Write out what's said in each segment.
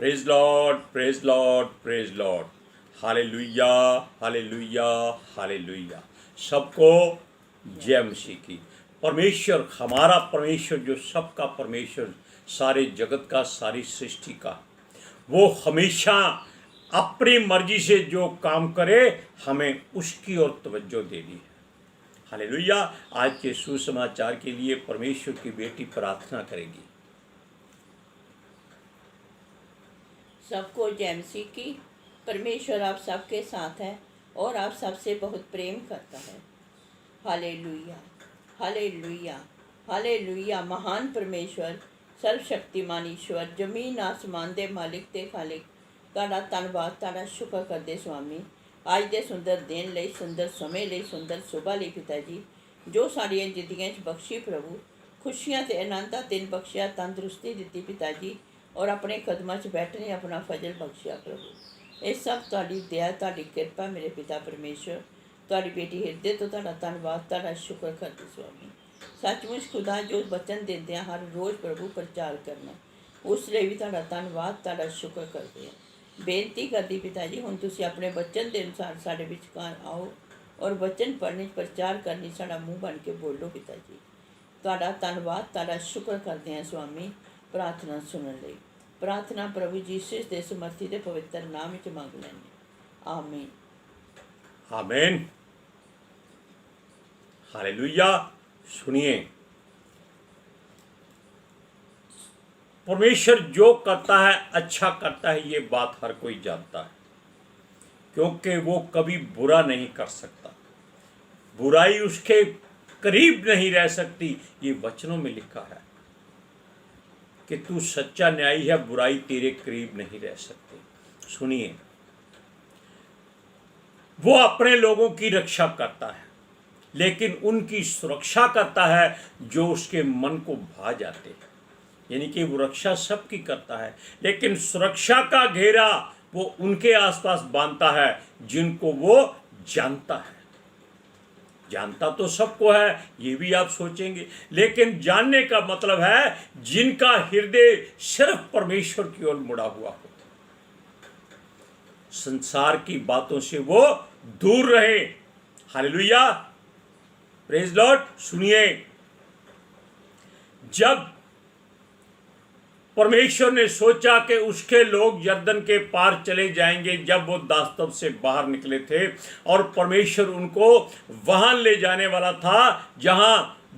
Praise Lord, praise Lord, praise Lord. Hallelujah, hallelujah, hallelujah. सबको जय मसीह की। परमेश्वर, हमारा परमेश्वर जो सबका परमेश्वर, सारे जगत का, सारी सृष्टि का, वो हमेशा अपनी मर्जी से जो काम करे हमें उसकी ओर तवज्जो देनी है। हालेलुया। आज के सुसमाचार के लिए परमेश्वर की बेटी प्रार्थना करेगी। सबको जय मसीह की। परमेश्वर आप सबके साथ है और आप सबसे बहुत प्रेम करता है। Hallelujah, hallelujah, hallelujah. महान परमेश्वर, सर्वशक्तिमान ईश्वर, जमीन आसमान दे मालिक ते खालिक, तुहाडा धन्नवाद, तुहाडा शुक्र करदे स्वामी अज दे सुंदर दिन लई, सुंदर समय लई, सुंदर सुबह लई पिता जी, जो साड़ियां जिंदगियां च बख्शी प्रभु, खुशियां ते आनंद दा दिन बख्शिया, तंदुरुस्ती दित्ती पिता जी, और अपने कदमां च बैठने अपना फजल बख्शिया प्रभु। ये सब तुहाडी दया, तुहाडी कृपा मेरे पिता परमेश्वर। तुहाडी बेटी हिरदे तो तुहाडा धन्नवाद, तुहाडा शुक्र करदे स्वामी। सचमुच खुदा जो वचन देंदे हर रोज़ प्रभु प्रचार करना, उस लिए भी तुहाडा धन्नवाद, तुहाडा शुक्र करते हैं। बेनती करदी पिता जी, हुण तुसीं अपने वचन के अनुसार साडे विचकार आओ और वचन पढ़ने प्रचार करनी साडा मुँह बन के बोलो पिता जी। तुहाडा धन्नवाद, तुहाडा शुक्र करते हैं स्वामी। प्रार्थना सुनने लई प्रार्थना प्रभु यीशु दे समर्थी दे पवित्र नाम विच मंग लैंदे, आमीन, आमीन। हालेलुया। सुनिए, परमेश्वर जो करता है अच्छा करता है, ये बात हर कोई जानता है, क्योंकि वो कभी बुरा नहीं कर सकता। बुराई उसके करीब नहीं रह सकती। ये वचनों में लिखा है कि तू सच्चा न्यायी है, बुराई तेरे करीब नहीं रह सकती। सुनिए, वो अपने लोगों की रक्षा करता है, लेकिन उनकी सुरक्षा करता है जो उसके मन को भा जाते हैं। यानी कि वो रक्षा सबकी करता है, लेकिन सुरक्षा का घेरा वो उनके आसपास बांधता है जिनको वो जानता है। जानता तो सबको है, ये भी आप सोचेंगे, लेकिन जानने का मतलब है जिनका हृदय सिर्फ परमेश्वर की ओर मुड़ा हुआ हो। संसार की बातों से वो दूर रहे। Hallelujah, praise Lord. सुनिए, जब परमेश्वर ने सोचा कि उसके लोग यरदन के पार चले जाएंगे, जब वो दास्तव से बाहर निकले थे और परमेश्वर उनको वहां ले जाने वाला था जहां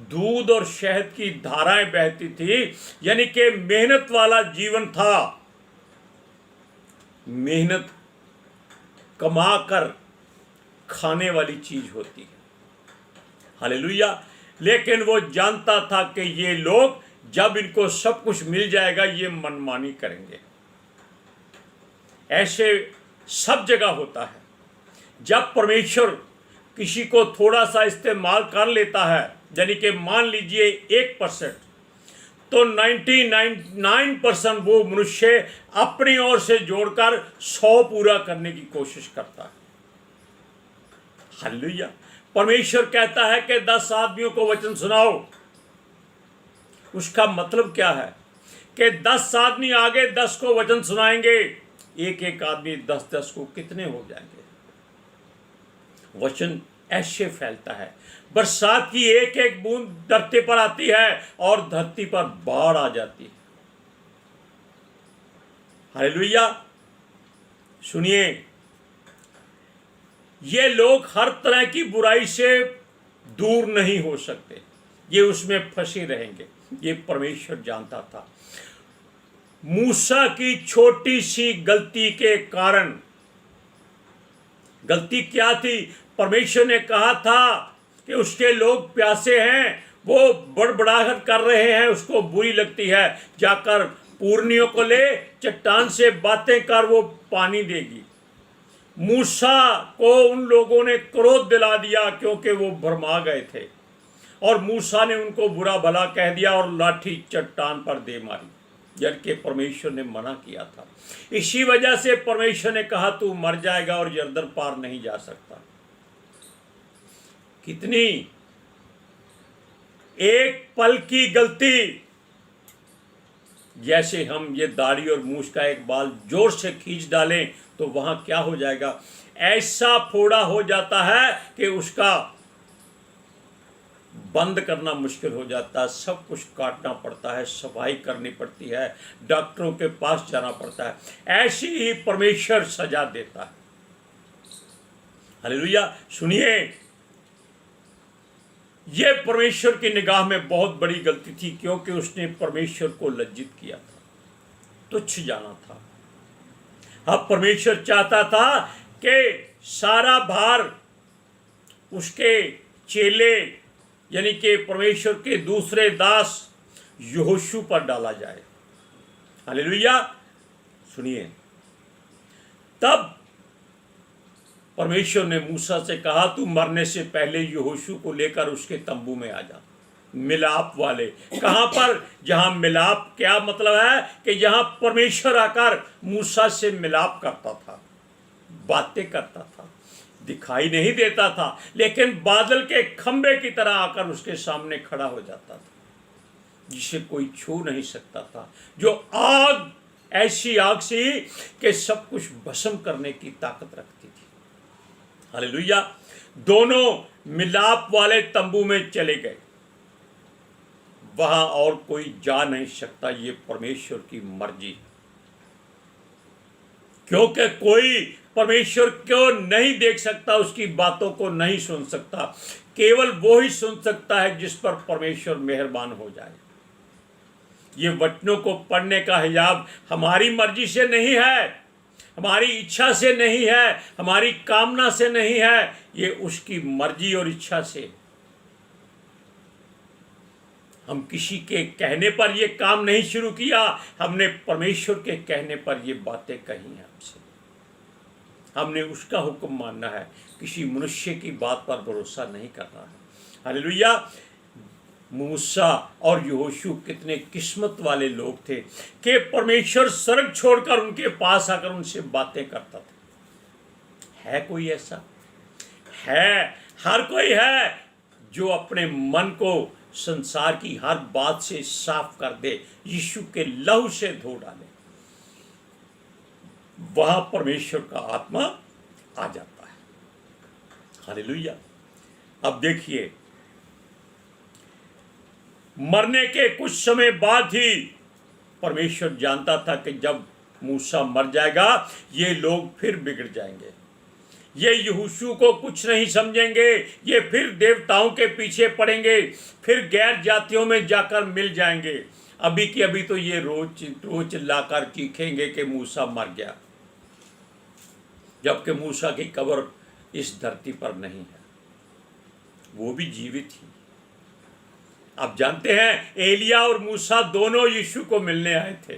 दूध और शहद की धाराएं बहती थी, यानी कि मेहनत वाला जीवन था। मेहनत कमाकर खाने वाली चीज होती है। हालेलुया। लेकिन वो जानता था कि ये लोग जब इनको सब कुछ मिल जाएगा ये मनमानी करेंगे। ऐसे सब जगह होता है। जब परमेश्वर किसी को थोड़ा सा इस्तेमाल कर लेता है, यानी कि मान लीजिए 1%, तो 99% वो मनुष्य अपनी ओर से जोड़कर 100 पूरा करने की कोशिश करता है। हालेलुया। परमेश्वर कहता है कि 10 आदमियों को वचन सुनाओ। उसका मतलब क्या है कि 10 आदमी आगे 10 को वचन सुनाएंगे, एक एक आदमी 10-10 को कितने हो जाएंगे। वचन ऐसे फैलता है। बरसात की एक एक बूंद धरती पर आती है और धरती पर बाढ़ आ जाती है। हालेलुया। सुनिए, ये लोग हर तरह की बुराई से दूर नहीं हो सकते, ये उसमें फंसे रहेंगे। ये परमेश्वर जानता था। मूसा की छोटी सी गलती के कारण, गलती क्या थी? परमेश्वर ने कहा था कि उसके लोग प्यासे हैं, वो बड़बड़ाहट कर रहे हैं, उसको बुरी लगती है, जाकर पूर्णियों को ले, चट्टान से बातें कर, वो पानी देगी। मूसा को उन लोगों ने क्रोध दिला दिया क्योंकि वो भरमा गए थे, और मूसा ने उनको बुरा भला कह दिया और लाठी चट्टान पर दे मारी, जबकि परमेश्वर ने मना किया था। इसी वजह से परमेश्वर ने कहा तू मर जाएगा और यरदन पार नहीं जा सकता। कितनी एक पल की गलती जैसे हम ये दाढ़ी और मूछ का एक बाल जोर से खींच डालें तो वहाँ क्या हो जाएगा, ऐसा फोड़ा हो जाता है कि उसका बंद करना मुश्किल हो जाता है, सब कुछ काटना पड़ता है, सफाई करनी पड़ती है, डॉक्टरों के पास जाना पड़ता है। ऐसी ही परमेश्वर सजा देता है। हालेलुया। सुनिए, ये परमेश्वर की निगाह में बहुत बड़ी गलती थी, क्योंकि उसने परमेश्वर को लज्जित किया था, तुच्छ जाना था। अब परमेश्वर चाहता था कि सारा भार उसके चेले यानी कि परमेश्वर के दूसरे दास यहोशू पर डाला जाए। हालेलुया। सुनिए, तब परमेश्वर ने मूसा से कहा, तू मरने से पहले यहोशू को लेकर उसके तंबू में आ जा। मिलाप वाले कहां पर, जहां मिलाप, क्या मतलब है कि जहां परमेश्वर आकर मूसा से मिलाप करता था, बातें करता था, दिखाई नहीं देता था, लेकिन बादल के खंबे की तरह आकर उसके सामने खड़ा हो जाता था, जिसे कोई छू नहीं सकता था, जो आग, ऐसी आग सी कि सब कुछ भस्म करने की ताकत रखती थी। हालेलुया। दोनों मिलाप वाले तंबू में चले गए, वहां और कोई जा नहीं सकता, ये परमेश्वर की मर्जी, क्योंकि कोई परमेश्वर को नहीं देख सकता, उसकी बातों को नहीं सुन सकता, केवल वो ही सुन सकता है जिस पर परमेश्वर मेहरबान हो जाए। ये वचनों को पढ़ने का हिजाब हमारी मर्जी से नहीं है, हमारी इच्छा से नहीं है, हमारी कामना से नहीं है, ये उसकी मर्जी और इच्छा से। हम किसी के कहने पर ये काम नहीं शुरू किया, हमने परमेश्वर के कहने पर ये बातें कही हैं हमसे। हमने उसका हुक्म मानना है, किसी मनुष्य की बात पर भरोसा नहीं करना है। हालेलुया। मूसा और यहोशू कितने किस्मत वाले लोग थे कि परमेश्वर स्वर्ग छोड़कर उनके पास आकर उनसे बातें करता था। है कोई ऐसा? है, हर कोई है जो अपने मन को संसार की हर बात से साफ कर दे, यीशु के लहू से धो डाले, वहां परमेश्वर का आत्मा आ जाता है। हालेलुया। अब देखिए, मरने के कुछ समय बाद ही परमेश्वर जानता था कि जब मूसा मर जाएगा ये लोग फिर बिगड़ जाएंगे, ये यहोशू को कुछ नहीं समझेंगे, ये फिर देवताओं के पीछे पड़ेंगे, फिर गैर जातियों में जाकर मिल जाएंगे। अभी की अभी तो ये रोज लाकर चीखेंगे कि मूसा मर गया, जबकि मूसा की कब्र इस धरती पर नहीं है, वो भी जीवित ही। आप जानते हैं, एलिया और मूसा दोनों यीशु को मिलने आए थे।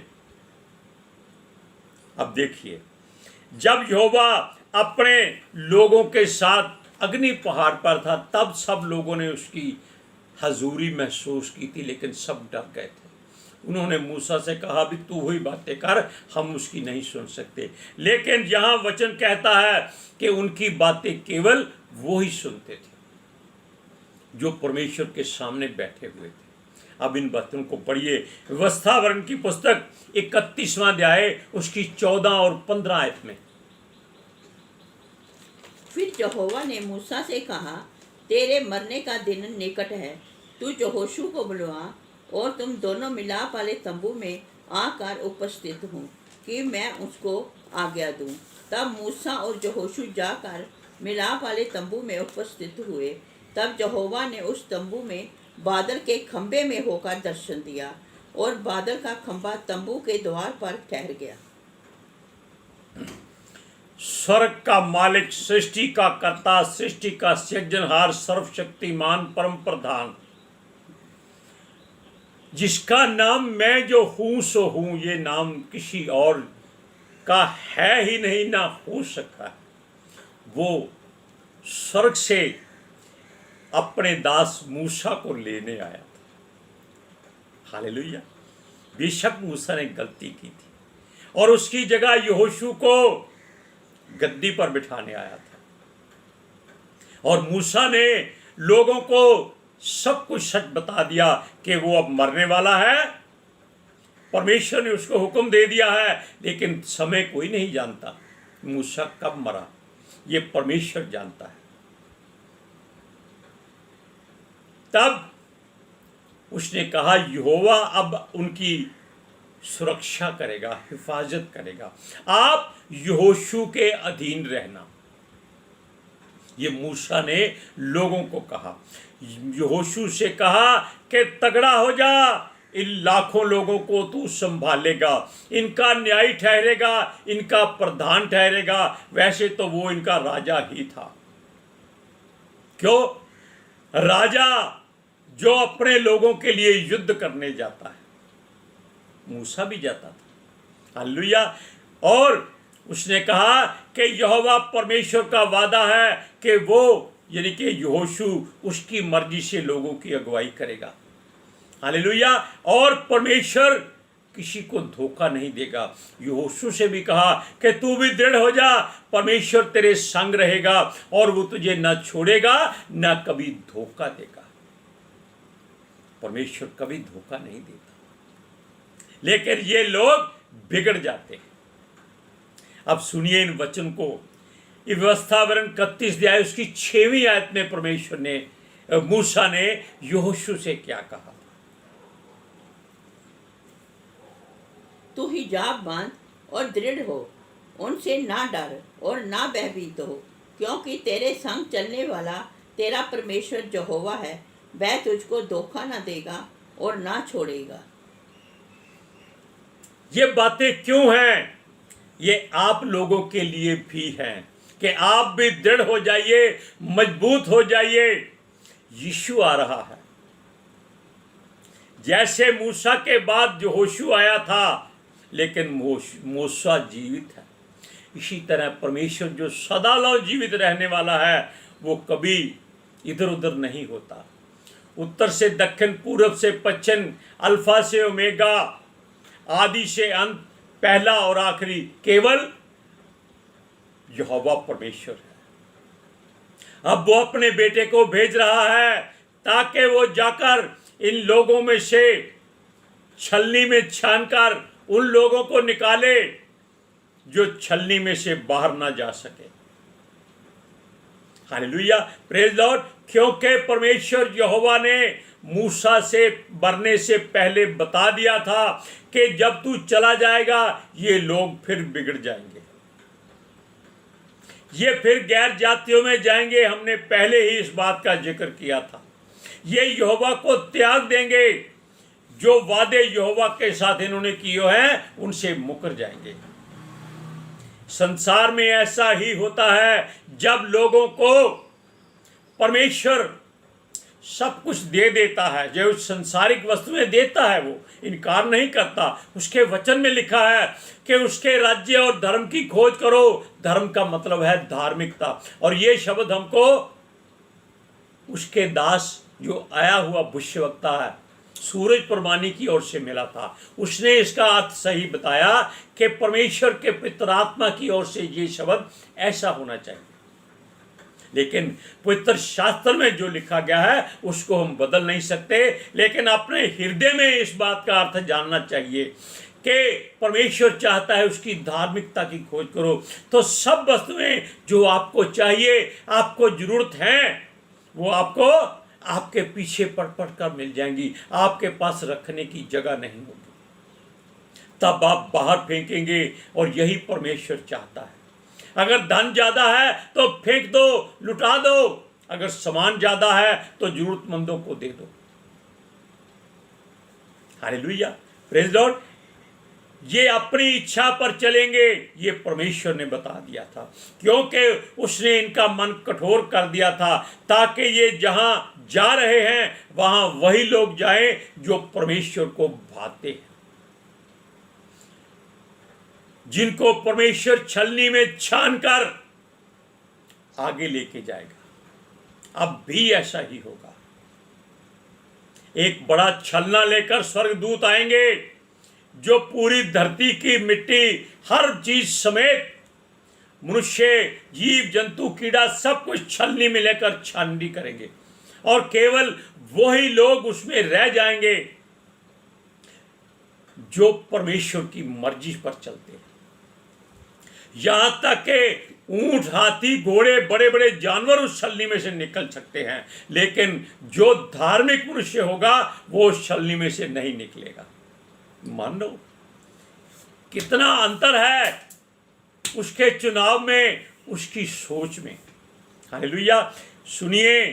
अब देखिए, जब यहोवा अपने लोगों के साथ अग्नि पहाड़ पर था, तब सब लोगों ने उसकी हजूरी महसूस की थी, लेकिन सब डर गए थे। उन्होंने मूसा से कहा, भी तू हुई बातें कर, हम उसकी नहीं सुन सकते। लेकिन यहाँ वचन कहता है कि उनकी बातें केवल वो ही सुनते थे जो परमेश्वर के सामने बैठे हुए थे। अब इन बातों को पढ़िए, व्यवस्था वर्ण की पुस्तक 31वां अध्याय उसकी 14 और 15 आयत में। फिर यहोवा ने मूसा से कहा, तेरे मरने का दिन निकट है, तू यहोशू को बुलवा और तुम दोनों मिलाप वाले तंबू में आकर उपस्थित हो कि मैं उसको आज्ञा दूं। तब मूसा और यहोशू जाकर मिलाप वाले तंबू में उपस्थित हुए। तब यहोवा ने उस तंबू में बादल के खंबे में होकर दर्शन दिया, और बादल का खंबा तंबू के द्वार पर ठहर गया। स्वर्ग का मालिक, सृष्टि का कर्ता, सृष्टि का सृजनहार, सर्वशक्तिमान, परम प्रधान, जिसका नाम मैं जो हूं सो हूं, ये नाम किसी और का है ही नहीं, ना हो सका है, वो स्वर्ग से अपने दास मूसा को लेने आया था। हालेलुया। बेशक मूसा ने गलती की थी और उसकी जगह यहोशू को गद्दी पर बिठाने आया था, और मूसा ने लोगों को सब कुछ सच बता दिया कि वो अब मरने वाला है, परमेश्वर ने उसको हुक्म दे दिया है, लेकिन समय कोई नहीं जानता मूसा कब मरा, ये परमेश्वर जानता है। तब उसने कहा यहोवा अब उनकी सुरक्षा करेगा, हिफाजत करेगा, आप यहोशू के अधीन रहना। ये मूसा ने लोगों को कहा, यहोशू से कहा कि तगड़ा हो जा, इन लाखों लोगों को तू संभालेगा, इनका न्यायी ठहरेगा, इनका प्रधान ठहरेगा। वैसे तो वो इनका राजा ही था। क्यों? राजा जो अपने लोगों के लिए युद्ध करने जाता है, मूसा भी जाता था। हालेलुया। और उसने कहा कि यहोवा परमेश्वर का वादा है कि वो यानी कि यहोशू उसकी मर्जी से लोगों की अगुवाई करेगा। हालेलुया। और परमेश्वर किसी को धोखा नहीं देगा। यहोशू से भी कहा कि तू भी दृढ़ हो जा, परमेश्वर तेरे संग रहेगा और वो तुझे न छोड़ेगा न कभी धोखा देगा। परमेश्वर कभी धोखा नहीं देता, लेकिन ये लोग बिगड़ जाते हैं। अब सुनिए इन वचन को। व्यवस्था वरन 31 अध्याय उसकी 6वीं आयत में परमेश्वर ने मूसा ने यहोशू से क्या कहा। तू हिजाब बांध और दृढ़ हो, उनसे ना डर और ना भयभीत हो, क्योंकि तेरे संग चलने वाला तेरा परमेश्वर यहोवा है, वह तुझको धोखा ना देगा और ना छोड़ेगा। ये बातें क्यों हैं? ये आप लोगों के लिए भी हैं कि आप भी दृढ़ हो जाइए, मजबूत हो जाइए। यीशु आ रहा है। जैसे मूसा के बाद यहोशू आया था, लेकिन मूसा जीवित है, इसी तरह परमेश्वर जो सदा जीवित रहने वाला है, वो कभी इधर उधर नहीं होता। उत्तर से दक्षिण, पूर्व से पश्चिम, अल्फा से ओमेगा, आदि से अंत, पहला और आखिरी केवल यहोवा परमेश्वर है। अब वो अपने बेटे को भेज रहा है ताकि वो जाकर इन लोगों में से छलनी में छानकर उन लोगों को निकाले जो छलनी में से बाहर ना जा सके। Hallelujah, praise Lord. क्योंकि परमेश्वर यहोवा ने मूसा से मरने से पहले बता दिया था कि जब तू चला जाएगा ये लोग फिर बिगड़ जाएंगे, ये फिर गैर जातियों में जाएंगे। हमने पहले ही इस बात का जिक्र किया था। ये यहोवा को त्याग देंगे, जो वादे यहोवा के साथ इन्होंने किए हैं उनसे मुकर जाएंगे। संसार में ऐसा ही होता है, जब लोगों को परमेश्वर सब कुछ दे देता है, जो संसारिक वस्तुएं देता है, वो इनकार नहीं करता। उसके वचन में लिखा है कि उसके राज्य और धर्म की खोज करो। धर्म का मतलब है धार्मिकता। और ये शब्द हमको उसके दास जो आया हुआ भविष्यवक्ता है सूरज प्रमाणी की ओर से मिला था। उसने इसका अर्थ सही बताया कि परमेश्वर के पितरात्मा की ओर से ये शब्द ऐसा होना चाहिए। लेकिन पवित्र शास्त्र में जो लिखा गया है उसको हम बदल नहीं सकते, लेकिन अपने हृदय में इस बात का अर्थ जानना चाहिए कि परमेश्वर चाहता है उसकी धार्मिकता की खोज करो। तो सब वस्तुएं जो आपको चाहिए, आपको जरूरत है, वो आपको आपके पीछे पड़ कर मिल जाएंगी। आपके पास रखने की जगह नहीं होगी, तब आप बाहर फेंकेंगे। और यही परमेश्वर चाहता है। अगर धन ज्यादा है तो फेंक दो, लुटा दो। अगर सामान ज्यादा है तो जरूरतमंदों को दे दो। Hallelujah, praise Lord. ये अपनी इच्छा पर चलेंगे, ये परमेश्वर ने बता दिया था, क्योंकि उसने इनका मन कठोर कर दिया था, ताकि ये जहां जा रहे हैं वहां वही लोग जाएं जो परमेश्वर को भाते हैं, जिनको परमेश्वर छलनी में छानकर आगे लेके जाएगा। अब भी ऐसा ही होगा। एक बड़ा छलना लेकर स्वर्गदूत आएंगे, जो पूरी धरती की मिट्टी, हर चीज समेत मनुष्य, जीव जंतु, कीड़ा, सब कुछ छलनी में लेकर छानबीन करेंगे, और केवल वही लोग उसमें रह जाएंगे जो परमेश्वर की मर्जी पर चलते हैं। यहां तक कि ऊंट, हाथी, घोड़े, बड़े बड़े जानवर उस छलनी में से निकल सकते हैं, लेकिन जो धार्मिक मनुष्य होगा वो उस छलनी में से नहीं निकलेगा। मान लो कितना अंतर है उसके चुनाव में, उसकी सोच में। हालेलुया। सुनिए,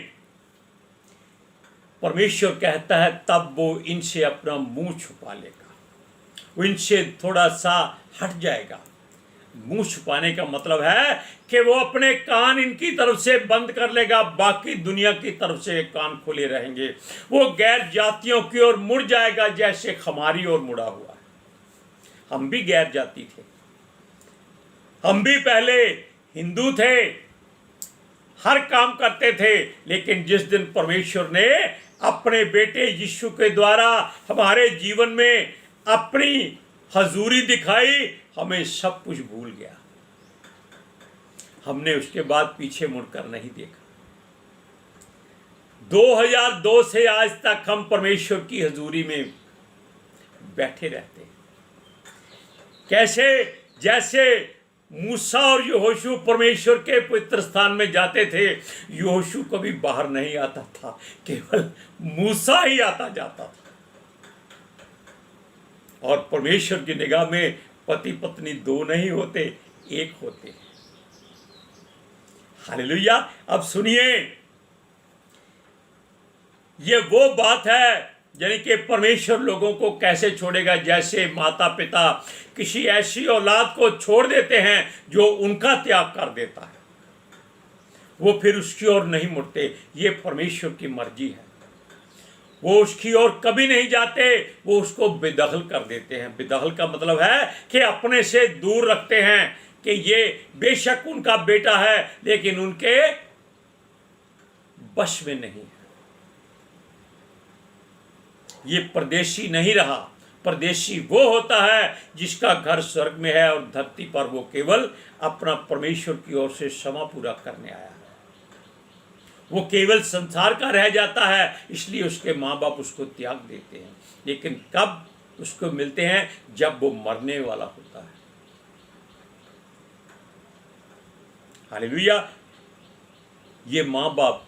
परमेश्वर कहता है तब वो इनसे अपना मुंह छुपा लेगा, वो इनसे थोड़ा सा हट जाएगा। मुंह छुपाने का मतलब है कि वो अपने कान इनकी तरफ से बंद कर लेगा, बाकी दुनिया की तरफ से कान खुले रहेंगे। वो गैर जातियों की ओर मुड़ जाएगा जैसे हमारी ओर मुड़ा हुआ है। हम भी गैर जाति थे, हम भी पहले हिंदू थे, हर काम करते थे, लेकिन जिस दिन परमेश्वर ने अपने बेटे यीशु के द्वारा हमारे जीवन में अपनी हजूरी दिखाई, हमें सब कुछ भूल गया। हमने उसके बाद पीछे मुड़कर नहीं देखा। 2002 से आज तक हम परमेश्वर की हजूरी में बैठे रहते हैं। कैसे? जैसे मूसा और यहोशू परमेश्वर के पवित्र स्थान में जाते थे, यहोशू कभी बाहर नहीं आता था, केवल मूसा ही आता जाता था। और परमेश्वर की निगाह में पति पत्नी दो नहीं होते, एक होते हैं। हालेलुया। अब सुनिए, ये वो बात है, यानी कि परमेश्वर लोगों को कैसे छोड़ेगा, जैसे माता पिता किसी ऐसी औलाद को छोड़ देते हैं जो उनका त्याग कर देता है, वो फिर उसकी ओर नहीं मुड़ते। ये परमेश्वर की मर्जी है, वो उसकी ओर कभी नहीं जाते, वो उसको बेदखल कर देते हैं। बेदखल का मतलब है कि अपने से दूर रखते हैं, कि ये बेशक उनका बेटा है लेकिन उनके वश में नहीं है। ये परदेशी नहीं रहा। परदेशी वो होता है जिसका घर स्वर्ग में है और धरती पर वो केवल अपना परमेश्वर की ओर से क्षमा पूरा करने आया है। वो केवल संसार का रह जाता है, इसलिए उसके माँ बाप उसको त्याग देते हैं। लेकिन कब उसको मिलते हैं? जब वो मरने वाला होता है। हालेलुया। ये माँ बाप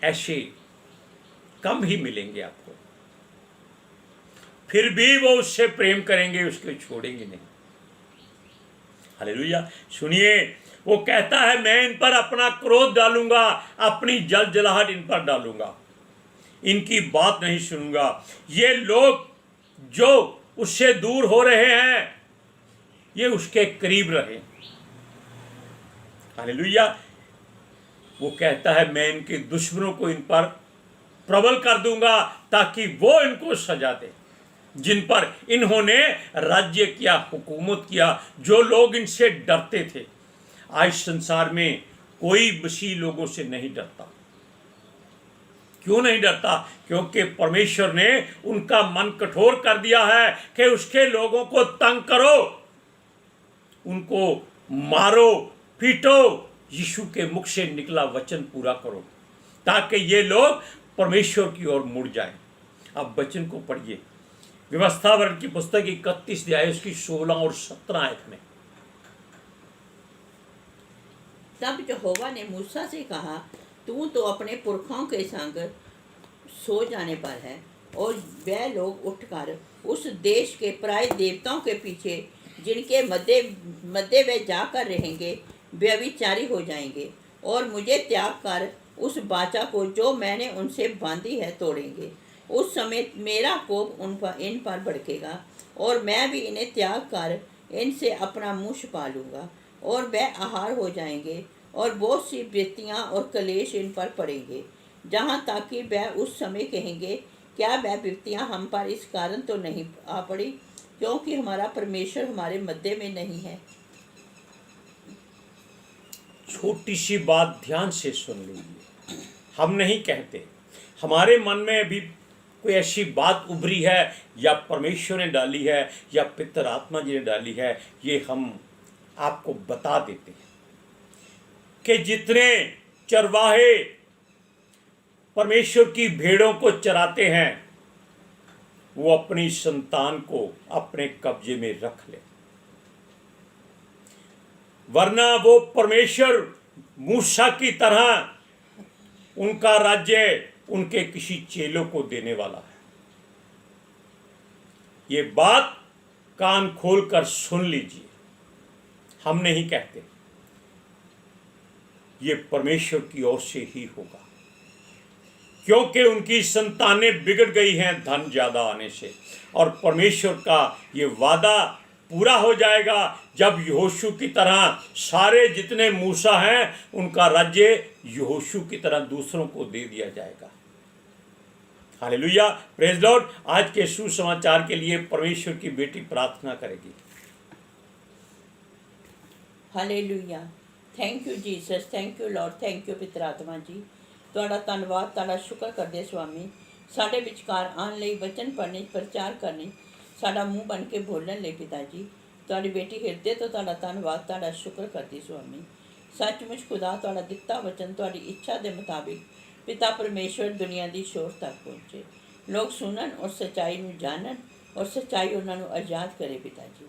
ऐसे कम ही मिलेंगे आपको, फिर भी वो उससे प्रेम करेंगे, उसको छोड़ेंगे नहीं। हालेलुया। सुनिए, वो कहता है मैं इन पर अपना क्रोध डालूंगा, अपनी जलजलाहट इन पर डालूंगा, इनकी बात नहीं सुनूंगा। ये लोग जो उससे दूर हो रहे हैं, ये उसके करीब रहे। हालेलुया। वो कहता है मैं इनके दुश्मनों को इन पर प्रबल कर दूंगा, ताकि वो इनको सजा दे जिन पर इन्होंने राज्य किया, हुकूमत किया। जो लोग इनसे डरते थे, आज संसार में कोई मसीह लोगों से नहीं डरता। क्यों नहीं डरता? क्योंकि परमेश्वर ने उनका मन कठोर कर दिया है कि उसके लोगों को तंग करो, उनको मारो, पीटो, यीशु के मुख से निकला वचन पूरा करो, ताकि ये लोग परमेश्वर की ओर मुड़ जाएं। अब वचन को पढ़िए, व्यवस्था वर्ण की पुस्तक 31 अध्याय उसकी 16 और 17 आयत में। तब यहोवा ने मूसा से कहा, तू तो अपने पुरखों के संग सो जाने पर है, और वह लोग उठकर उस देश के पराए देवताओं के पीछे, जिनके मध्य वे जाकर रहेंगे, व्यभिचारी हो जाएंगे, और मुझे त्याग कर उस वाचा को जो मैंने उनसे बांधी है तोड़ेंगे। उस समय मेरा कोप इन पर भड़केगा, और मैं भी इन्हें त्याग कर इनसे अपना मुँह छिपा लूँगा, और वह आहार हो जाएंगे, और बहुत सी विपत्तियाँ और कलेश इन पर पड़ेंगे, जहाँ तक कि वह उस समय कहेंगे, क्या वह विपत्तियाँ हम पर इस कारण तो नहीं आ पड़ी, क्योंकि हमारा परमेश्वर हमारे मध्य में नहीं है। छोटी सी बात ध्यान से सुन लीजिए। हम नहीं कहते, हमारे मन में भी कोई ऐसी बात उभरी है, या परमेश्वर ने डाली है, या पितर आत्मा जी ने डाली है, ये हम आपको बता देते हैं कि जितने चरवाहे परमेश्वर की भेड़ों को चराते हैं, वो अपनी संतान को अपने कब्जे में रख ले, वरना वो परमेश्वर मूसा की तरह उनका राज्य उनके किसी चेलों को देने वाला है। ये बात कान खोलकर सुन लीजिए, हम नहीं कहते, ये परमेश्वर की ओर से ही होगा, क्योंकि उनकी संतानें बिगड़ गई हैं धन ज्यादा आने से। और परमेश्वर का ये वादा पूरा हो जाएगा जब यहोशू की तरह सारे जितने मूसा हैं उनका राज्य यहोशू की तरह दूसरों को दे दिया जाएगा। Hallelujah, praise Lord. आज के सुसमाचार के लिए परमेश्वर की बेटी प्रार्थना करेगी। Hallelujah, thank you Jesus, thank you Lord, thank you पितर आत्मा जी। ਤੁਹਾਡਾ ਧੰਨਵਾਦ, ਤੁਹਾਡਾ ਸ਼ੁਕਰ ਕਰਦੇ ਸੁਆਮੀ, ਸਾਡੇ ਵਿਚਕਾਰ ਆਉਣ ਲਈ, ਵਚਨ ਪੜ੍ਹਨੇ, ਪ੍ਰਚਾਰ ਕਰਨੇ, ਸਾਡਾ ਮੂੰਹ ਬਣ ਕੇ ਬੋਲਣ ਲਈ ਪਿਤਾ ਜੀ। ਤੁਹਾਡੀ ਬੇਟੀ ਹਿਰਦੇ ਤੋਂ ਤੁਹਾਡਾ ਧੰਨਵਾਦ, ਤੁਹਾਡਾ ਸ਼ੁਕਰ ਕਰਦੀ ਸੁਆਮੀ। ਸੱਚਮੁੱਚ ਖੁਦਾ ਤੁਹਾਡਾ ਦਿੱਤਾ ਵਚਨ ਤੁਹਾਡੀ ਇੱਛਾ ਦੇ ਮੁਤਾਬਿਕ ਪਿਤਾ ਪਰਮੇਸ਼ਵਰ ਦੁਨੀਆ ਦੀ ਸ਼ੋਰ ਤੱਕ ਪਹੁੰਚੇ, ਲੋਕ ਸੁਣਨ ਔਰ ਸੱਚਾਈ ਨੂੰ ਜਾਣਨ ਔਰ ਸੱਚਾਈ ਉਹਨਾਂ ਨੂੰ ਆਜ਼ਾਦ ਕਰੇ ਪਿਤਾ ਜੀ।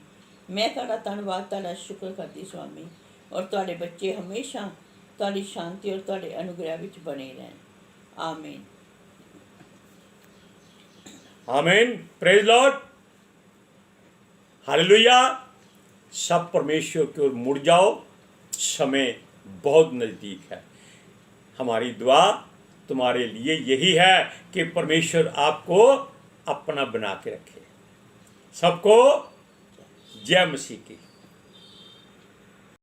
ਮੈਂ ਤੁਹਾਡਾ ਧੰਨਵਾਦ, ਤੁਹਾਡਾ ਸ਼ੁਕਰ ਕਰਦੀ ਸੁਆਮੀ। ਔਰ ਤੁਹਾਡੇ ਬੱਚੇ ਹਮੇਸ਼ਾ ਤੁਹਾਡੀ ਸ਼ਾਂਤੀ ਔਰ ਤੁਹਾਡੇ ਅਨੁਗ੍ਰਹਿ ਵਿੱਚ ਬਣੇ ਰਹਿਣ। ਆਮੀਨ, आमीन, प्रेज लॉर्ड, हालेलुया। सब परमेश्वर की ओर मुड़ जाओ, समय बहुत नज़दीक है। हमारी दुआ तुम्हारे लिए यही है कि परमेश्वर आपको अपना बना के रखे। सबको जय मसीह की।